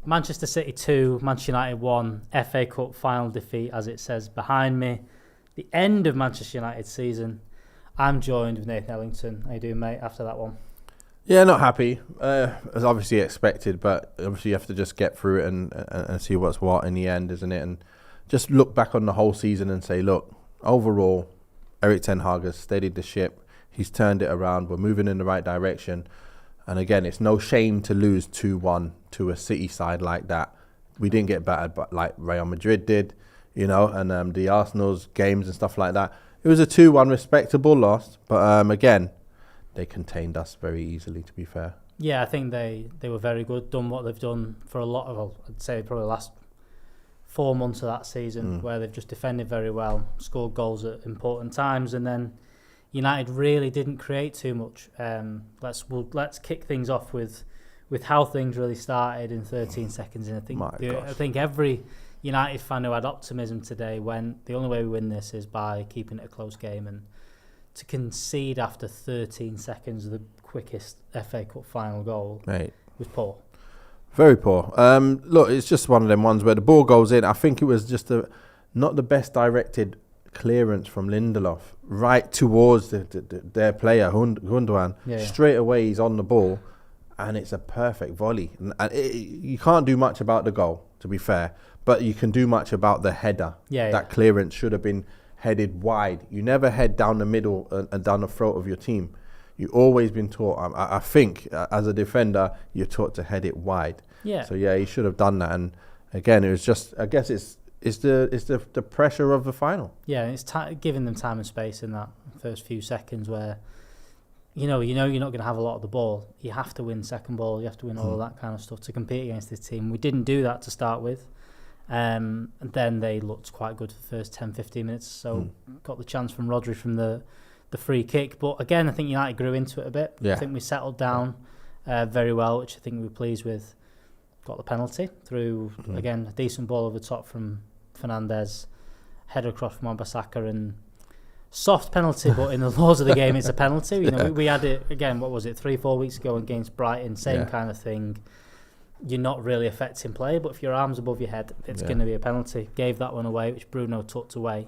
Manchester City 2, Manchester United 1, FA Cup final defeat, as it says behind me. The end of Manchester United's season. I'm joined with Nathan Ellington. How you doing, mate, after that one? Yeah, not happy. As obviously expected, but obviously you have to just get through it and see what's what in the end, isn't it? And just look back on the whole season and say, look, overall, Erik ten Hag has steadied the ship. He's turned it around. We're moving in the right direction. And again, it's no shame to lose 2-1 to a City side like that. We didn't get battered, but like Real Madrid did, you know, and the Arsenal's games and stuff like that. It was a 2-1 respectable loss, but again, they contained us very easily, to be fair. Yeah, I think they were very good, done what they've done for a lot of, well, I'd say probably the last 4 months of that season, where they've just defended very well, scored goals at important times, and then United really didn't create too much. Let's kick things off with how things really started in 13 seconds. And I think every United fan who had optimism today went, the only way we win this is by keeping it a close game. And to concede after 13 seconds of the quickest FA Cup final goal was poor. Very poor. Look, it's just one of them ones where the ball goes in. I think it was just not the best directed clearance from Lindelof right towards their player Gündoğan. Straight away he's on the ball and it's a perfect volley, and you can't do much about the goal, to be fair, but you can do much about the header. That clearance should have been headed wide. You never head down the middle and down the throat of your team. You've always been taught, I think as a defender, you're taught to head it wide. So he should have done that. And again, it was just, I guess it's the pressure of the final. Yeah, and it's giving them time and space in that first few seconds where, you know you're not going to have a lot of the ball. You have to win second ball. You have to win all of that kind of stuff to compete against this team. We didn't do that to start with. And then they looked quite good for the first 10-15 minutes. So got the chance from Rodri from the free kick. But again, I think United grew into it a bit. I think we settled down very well, which I think we were pleased with. Got the penalty through, again, a decent ball over the top from Fernandes, header across from Wan-Bissaka, and soft penalty, but in the laws of the game, it's a penalty. You know, we had it again. What was it, 3-4 weeks ago against Brighton? Same kind of thing. You're not really affecting play, but if your arm's above your head, it's going to be a penalty. Gave that one away, which Bruno tucked away.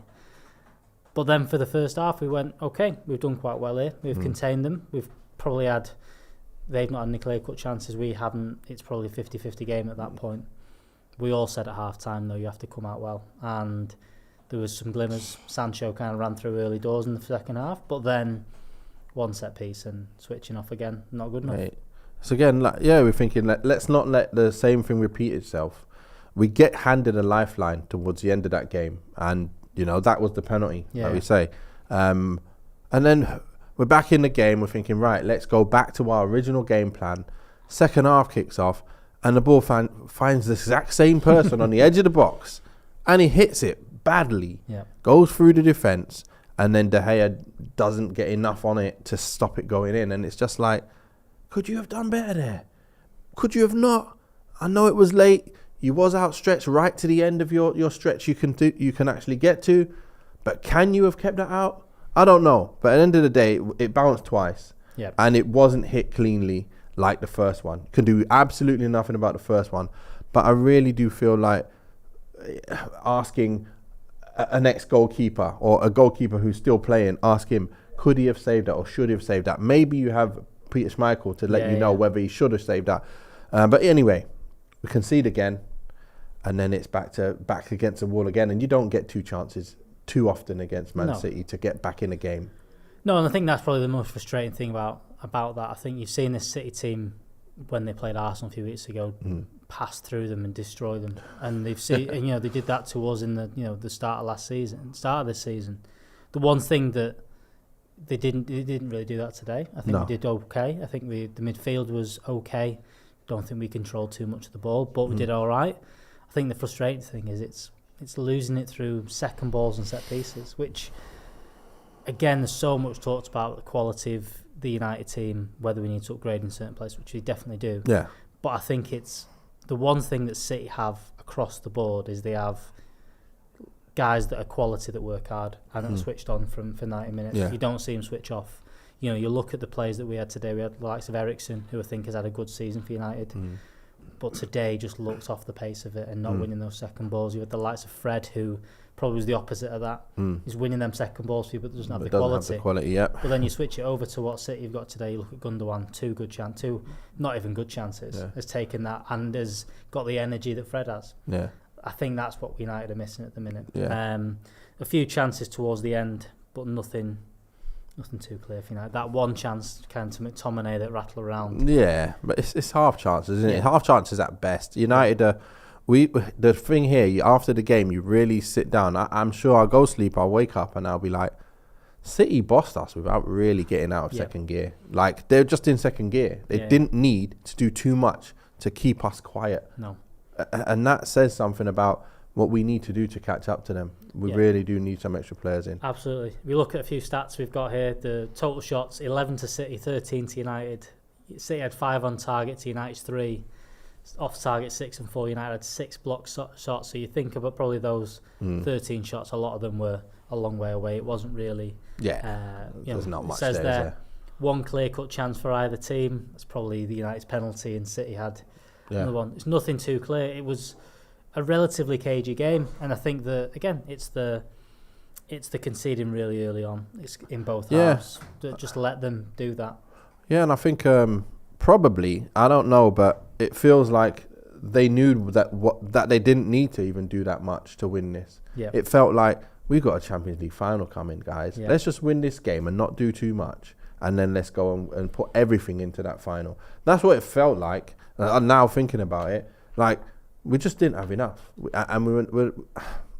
But then for the first half, we went, okay, we've done quite well here. We've contained them. We've probably had. They've not had any clear-cut chances. We haven't. It's probably a 50-50 game at that point. We all said at half-time, though, you have to come out well. And there was some glimmers. Sancho kind of ran through early doors in the second half. But then one set-piece and switching off again. Not good enough. Right. So again, we're thinking, let's not let the same thing repeat itself. We get handed a lifeline towards the end of that game. And, you know, that was the penalty, like we say. And then we're back in the game. We're thinking, right, let's go back to our original game plan. Second half kicks off, and the ball finds the exact same person on the edge of the box, and he hits it badly. Goes through the defence, and then De Gea doesn't get enough on it to stop it going in. And it's just like, could you have done better there? Could you have not? I know it was late. You was outstretched right to the end of your stretch. You can actually get to, but can you have kept that out? I don't know, but at the end of the day, it bounced twice, and it wasn't hit cleanly like the first one. Can do absolutely nothing about the first one, but I really do feel like asking an ex-goalkeeper or a goalkeeper who's still playing, ask him, could he have saved that or should he have saved that? Maybe you have Peter Schmeichel to let you know whether he should have saved that. But anyway, we concede again, and then it's back against the wall again, and you don't get two chances too often against Man City to get back in the game. No, and I think that's probably the most frustrating thing about that. I think you've seen this City team when they played Arsenal a few weeks ago pass through them and destroy them, and they've seen they did that to us in the start of this season. The one thing that they didn't really do that today. I think we did okay. I think the midfield was okay. Don't think we controlled too much of the ball, but we did all right. I think the frustrating thing is it's losing it through second balls and set pieces, which, again, there's so much talked about the quality of the United team, whether we need to upgrade in certain places, which we definitely do. But I think it's the one thing that City have across the board is they have guys that are quality, that work hard and are switched on for 90 minutes. You don't see them switch off. You look at the players that we had today. We had the likes of Eriksen, who I think has had a good season for United. but today just looked off the pace of it and not winning those second balls. You had the likes of Fred, who probably was the opposite of that. He's winning them second balls for you, but doesn't have the quality. But then you switch it over to what City have got today. You look at Gündoğan, two not even good chances, has taken that and has got the energy that Fred has. Yeah. I think that's what United are missing at the minute. Yeah. A few chances towards the end, but nothing too clear for United. That one chance kind of McTominay that rattle around. Yeah, but it's half chances, isn't it? Half chances at best. United, the thing here, after the game, you really sit down. I'm sure I'll go sleep, I'll wake up and I'll be like, City bossed us without really getting out of second gear. Like, they're just in second gear. They didn't need to do too much to keep us quiet. No. And that says something about what we need to do to catch up to them. We really do need some extra players in. Absolutely. We look at a few stats we've got here. The total shots, 11 to City, 13 to United. City had 5 on target to United's 3. Off target 6 and 4. United had 6 block shots. So you think about probably those 13 shots, a lot of them were a long way away. It wasn't really... there's not much there. One clear-cut chance for either team. That's probably the United's penalty, and City had another one. It's nothing too clear. It was a relatively cagey game, and I think that again it's the conceding really early on. It's in both halves. Just let them do that. Yeah, and I think probably, I don't know, but it feels like they knew that they didn't need to even do that much to win this. Yeah. It felt like we've got a Champions League final coming, guys. Yeah. Let's just win this game and not do too much, and then let's go and put everything into that final. That's what it felt like. Now thinking about it, like, we just didn't have enough. And we're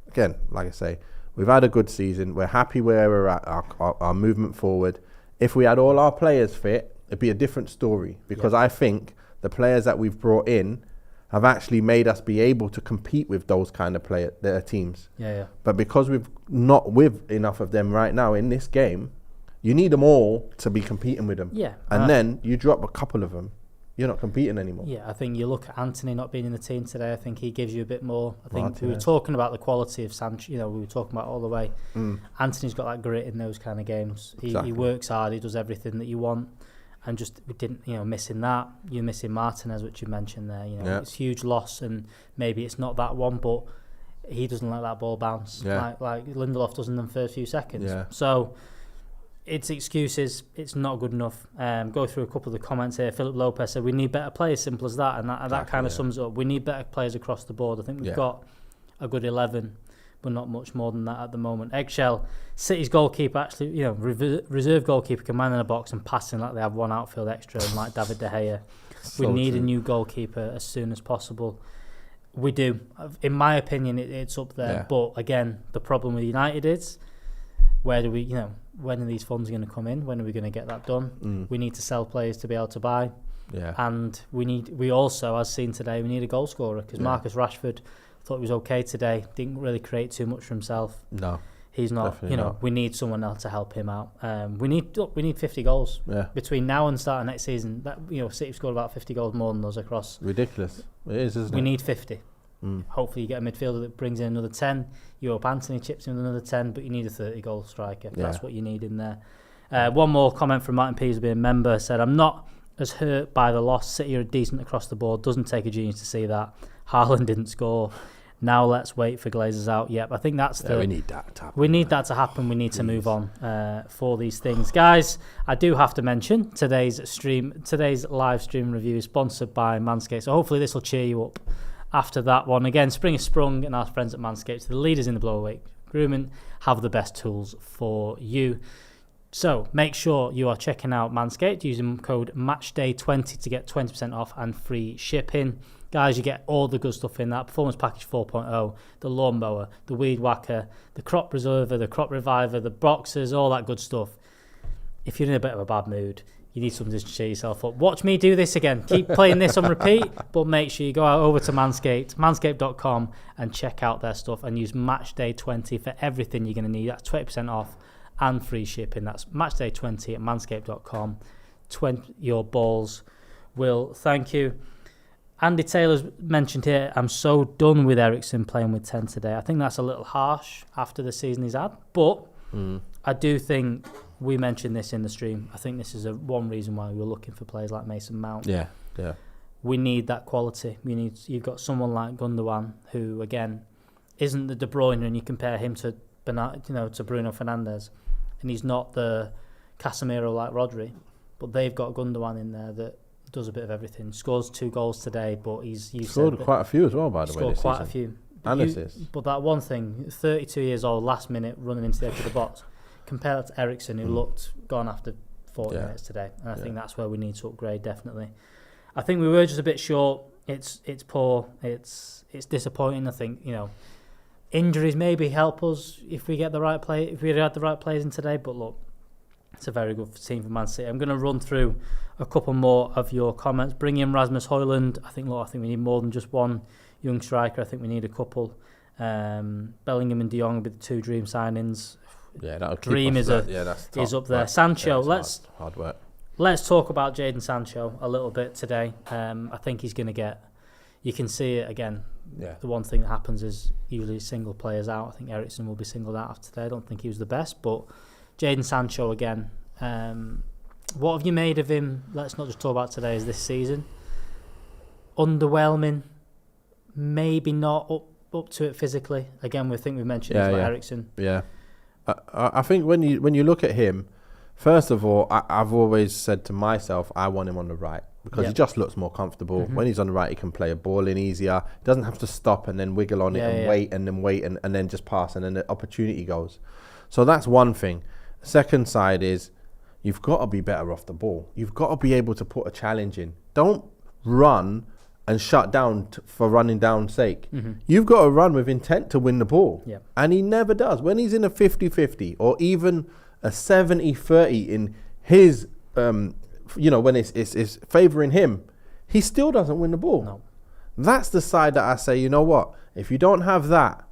again, like I say, we've had a good season. We're happy where we're at, our movement forward. If we had all our players fit, it'd be a different story, because I think the players that we've brought in have actually made us be able to compete with those kind of teams. Yeah. But because we've not with enough of them right now in this game, you need them all to be competing with them. Yeah. And then you drop a couple of them, you're not competing anymore. Yeah, I think you look at Anthony not being in the team today. I think he gives you a bit more. I think we were talking about the quality of Sancho. We were talking about all the way. Anthony's got that grit in those kind of games. He works hard. He does everything that you want, and just we didn't. Missing that. You're missing Martinez, which you mentioned there. It's a huge loss, and maybe it's not that one, but he doesn't let that ball bounce like Lindelof does in the first few seconds. Yeah. So. It's excuses. It's not good enough. Go through a couple of the comments here. Philip Lopez said we need better players. Simple as that, and that kind of sums it up. We need better players across the board. I think we've got a good 11, but not much more than that at the moment. Eggshell, City's goalkeeper actually, reserve goalkeeper can man in a box and passing like they have one outfield extra, and like David De Gea. We need a new goalkeeper as soon as possible. We do. In my opinion, it's up there. But again, the problem with United is, where do we, when are these funds going to come in? When are we going to get that done? We need to sell players to be able to buy. Yeah. And we also, as seen today, we need a goal scorer, because Marcus Rashford thought he was okay today. Didn't really create too much for himself. No. He's not, not. We need someone else to help him out. We need 50 goals. Yeah. Between now and start of next season. That City scored about 50 goals more than us across. Ridiculous. It is, isn't it? We need 50. Hopefully you get a midfielder that brings in another 10. You hope Anthony chips in with another 10, but you need a 30-goal striker. That's what you need in there. One more comment from Martin Peasby, a member, said, I'm not as hurt by the loss. City are decent across the board. Doesn't take a genius to see that. Haaland didn't score. Now let's wait for Glazers out. Yep, I think that's we need that to happen. We need that to happen. We need to move on for these things. Guys, I do have to mention today's live stream review is sponsored by Manscaped. So hopefully this will cheer you up after that one. Again, spring has sprung, and our friends at Manscaped, the leaders in the blow-away grooming, have the best tools for you. So make sure you are checking out Manscaped using code MATCHDAY20 to get 20% off and free shipping. Guys, you get all the good stuff in that. Performance Package 4.0, the lawnmower, the weed whacker, the crop preserver, the crop reviver, the boxers, all that good stuff. If you're in a bit of a bad mood, you need something to cheer yourself up. Watch me do this again. Keep playing this on repeat, but make sure you go out over to Manscaped, manscaped.com, and check out their stuff and use MatchDay20 for everything you're going to need. That's 20% off and free shipping. That's MatchDay20 at manscaped.com. Your balls will thank you. Andy Taylor's mentioned here, I'm so done with Eriksen playing with 10 today. I think that's a little harsh after the season he's had, but I do think we mentioned this in the stream. I think this is one reason why we were looking for players like Mason Mount. Yeah. we need that quality. You've got someone like Gündoğan who, again, isn't the De Bruyne, and you compare him to to Bruno Fernandes, and he's not the Casemiro like Rodri, but they've got Gündoğan in there that does a bit of everything. Scores 2 goals today, but he's scored quite a few as well, by the way. Scored quite a few. But that one thing, 32 years old, last minute running into the edge of the box, compare that to Eriksen, who looked gone after 40 minutes today, and I think that's where we need to upgrade, definitely. I think we were just a bit short. It's poor. It's disappointing. I think injuries maybe help us if we get the right play. If we had the right players in today, but look, it's a very good team for Man City. I'm going to run through a couple more of your comments. Bring in Rasmus Højlund. I think we need more than just one young striker. I think we need a couple. Bellingham and De Jong will be the 2 dream signings. Yeah, that'll dream keep us is up there. Sancho. Hard work. Let's talk about Jadon Sancho a little bit today. I think he's going to get. You can see it again. Yeah. The one thing that happens is usually single players out. I think Eriksen will be singled out after today. I don't think he was the best, but Jadon Sancho again. What have you made of him? Let's not just talk about today as this season. Underwhelming. Maybe not up to it physically. Again, we mentioned Eriksen. Yeah. I think when you look at him, first of all, I've always said to myself, I want him on the right because he just looks more comfortable. Mm-hmm. When he's on the right, he can play a ball in easier. He doesn't have to stop and then wiggle on it and wait and then just pass and then the opportunity goes. So that's one thing. Second side is you've got to be better off the ball. You've got to be able to put a challenge in. Don't run and shut down for running down's sake. Mm-hmm. You've got to run with intent to win the ball. Yeah. And he never does. When he's in a 50-50 or even a 70-30 in his, when it's favouring him, he still doesn't win the ball. No. That's the side that I say, you know what? If you don't have that,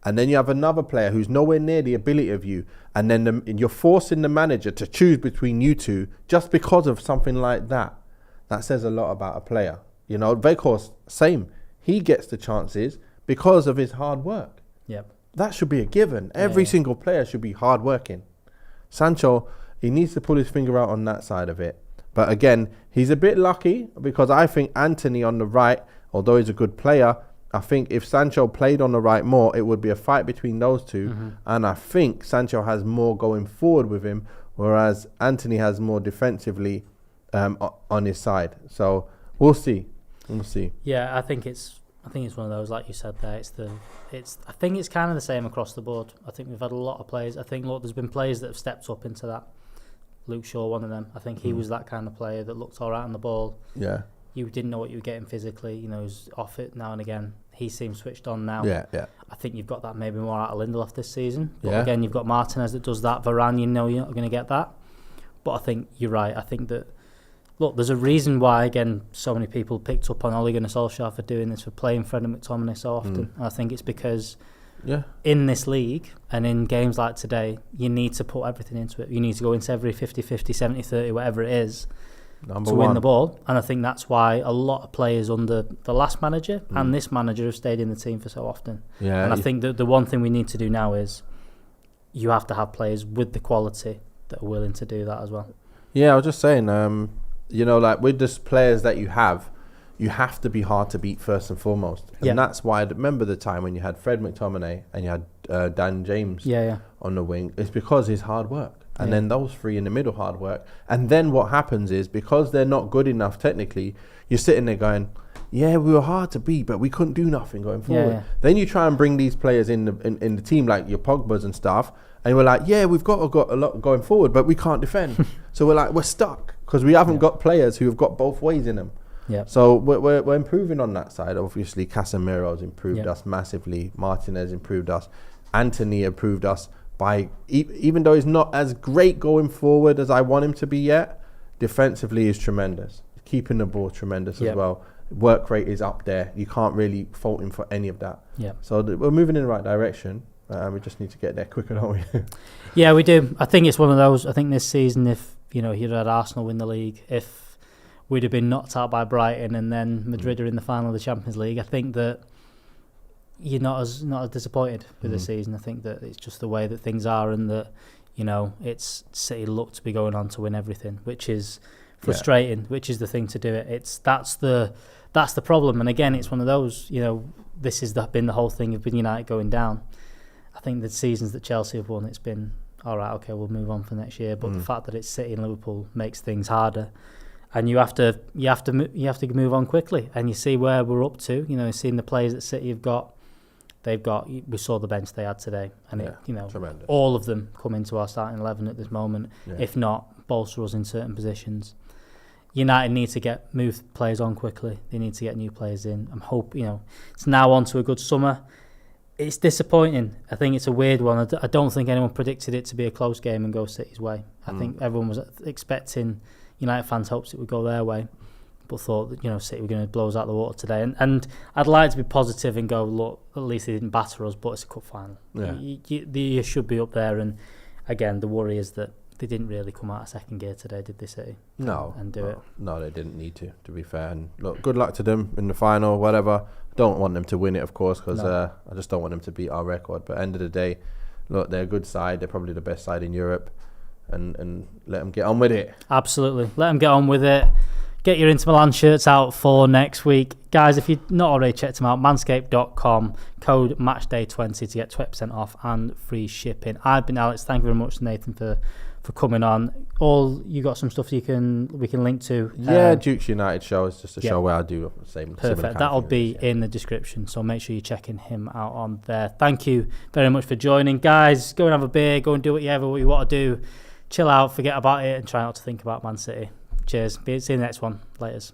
and then you have another player who's nowhere near the ability of you, and then you're forcing the manager to choose between you two just because of something like that, that says a lot about a player. Weghorst, same. He gets the chances because of his hard work. Yep. That should be a given. Every single player should be hard working. Sancho, he needs to pull his finger out on that side of it. But again, he's a bit lucky because I think Antony on the right, although he's a good player, I think if Sancho played on the right more, it would be a fight between those two. Mm-hmm. And I think Sancho has more going forward with him, whereas Antony has more defensively on his side. So we'll see. We'll see. Yeah, I think it's one of those, like you said there. I think it's kind of the same across the board. I think we've had a lot of players. I think there's been players that have stepped up into that. Luke Shaw, one of them. I think he was that kind of player that looked all right on the ball. Yeah. You didn't know what you were getting physically. He was off it now and again. He seems switched on now. Yeah. I think you've got that maybe more out of Lindelof this season. But again, you've got Martinez that does that. Varane, you're not going to get that. But I think you're right. I think that, look, there's a reason why, again, so many people picked up on Ole Gunnar Solskjaer for doing this, for playing Fred and McTominay so often. And I think it's because in this league and in games like today, you need to put everything into it. You need to go into every 50-50, 70-30, whatever it is, to win the ball. And I think that's why a lot of players under the last manager and this manager have stayed in the team for so often. Yeah, and I think that the one thing we need to do now is you have to have players with the quality that are willing to do that as well. Yeah, I was just saying, like with the players that you have to be hard to beat first and foremost. And that's why I remember the time when you had Fred McTominay and you had Dan James on the wing. It's because his hard work. And then those three in the middle, hard work. And then what happens is, because they're not good enough technically, you're sitting there going, we were hard to beat, but we couldn't do nothing going forward. Then you try and bring these players in the team, like your Pogbas and stuff, and we're like, we've got a lot going forward, but we can't defend. So we're stuck because we haven't got players who have got both ways in them. Yeah. So we're improving on that side. Obviously, Casemiro's improved us massively. Martinez improved us. Antony improved us by, even though he's not as great going forward as I want him to be yet, defensively he's tremendous. Keeping the ball tremendous as well. Work rate is up there. You can't really fault him for any of that. Yeah. So we're moving in the right direction. We just need to get there quicker, don't we? Yeah, we do. I think it's one of those. I think this season, if you'd had Arsenal win the league, if we'd have been knocked out by Brighton and then Madrid are in the final of the Champions League, I think that you're not as disappointed with the season. I think that it's just the way that things are, and that it's City look to be going on to win everything, which is frustrating, which is the thing to do it. That's the problem. And again, it's one of those, this has been the whole thing of United going down. I think the seasons that Chelsea have won, it's been all right, okay, we'll move on for next year. But the fact that it's City and Liverpool makes things harder, and you have to move on quickly. And you see where we're up to. Seeing the players that City have got. We saw the bench they had today, and all of them come into our starting 11 at this moment. If not, bolster us in certain positions. United need to move players on quickly. They need to get new players in. I'm hoping, it's now on to a good summer. It's disappointing. I think it's a weird one. I don't think anyone predicted it to be a close game and go City's way. I think everyone was expecting, United fans hoped it would go their way, but thought that City were going to blow us out of the water today. And I'd like to be positive and go, look, at least they didn't batter us, but it's a cup final. You should be up there. And again, the worry is that they didn't really come out of second gear today, did they, City? No. And do it. No, they didn't need to be fair. And look, good luck to them in the final, whatever. Don't want them to win it, of course, because I just don't want them to beat our record. But at the end of the day, look, they're a good side. They're probably the best side in Europe. And let them get on with it. Absolutely. Let them get on with it. Get your Inter Milan shirts out for next week. Guys, if you've not already checked them out, manscaped.com, code MATCHDAY20 to get 20% off and free shipping. I've been Alex. Thank you very much, Nathan, for coming on. You got some stuff we can link to. Duke's United show is just a show where I do the same. Perfect. That'll be in the description, so make sure you're checking him out on there. Thank you very much for joining. Guys, go and have a beer, go and do what you want to do. Chill out, forget about it, and try not to think about Man City. Cheers. See you in the next one. Laters.